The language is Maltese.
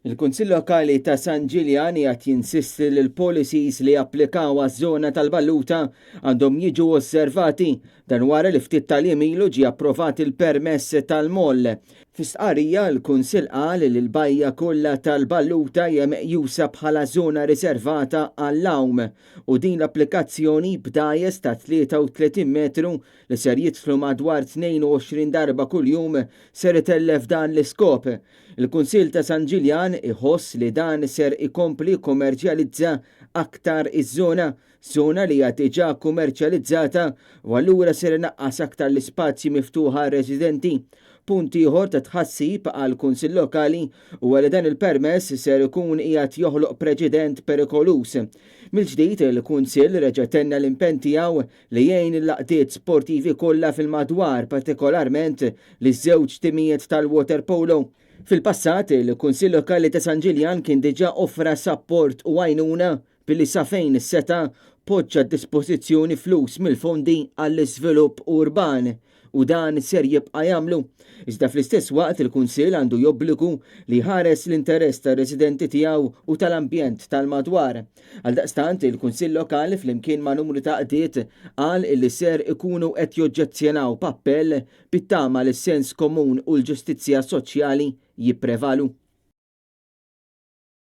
Il-Kunsill Lokali ta' San Ġiljan qed jinsisti li l-policies li applikaw għaż-żona tal-Balluta għandhom jiġu osservati dan wara li ftit tal-jiem ilu ġie approvat il-permess tal-moll. Fis-stqarrija l-Kunsill qal li l-bajja kollha tal-Balluta hija meqjusa bħala żona riservata għall-awm u din l-applikazzjoni b'dajes ta' 33 metru li ser jidħlu madwar 22 darba kuljum ser itellef dan l-iskop. Il-Kunsill ta' San Ġiljan iħoss li dan ser ikompli kommerċjalizza aktar iż-żona, żona li hija diġà kummerċjalizzata u allura ser inaqqas aktar l-ispazji miftuħa residenti. Punt ieħor ta' tħassib għal kunsill lokali huwa li dan il-permess ser ikun qiegħed joħloq preċedent perikolus. Mill-ġdid il-Kunsill reġa' tenna l-impenn tiegħu li jgħin il-laqdiet sportivi kollha fil-madwar, partikolarment li żewġ timijiet tal-water polo. Fil-passat, il-Kunsill Lokali ta' San Ġiljan kien diġà offra sapport u għajnuna billi sa fejn is-seta' poġġa d-dispożizzjoni flus mill-fondi għall-iżvilupp urban u dan ser jibqa' jagħmlu. Iżda fl-istess waqt il-Kunsill għandu jobbligu li ħares l-interess tar-residenti tiegħu u tal-ambjent tal-madwar. Għaldaqstant il-Kunsill Lokali flimkien ma' numru ta' qdiet qal li ser ikunu qed joġġezzjonaw b'appell bit-tama li s-sens komun u l-ġustizzja soċjali jipprevalu.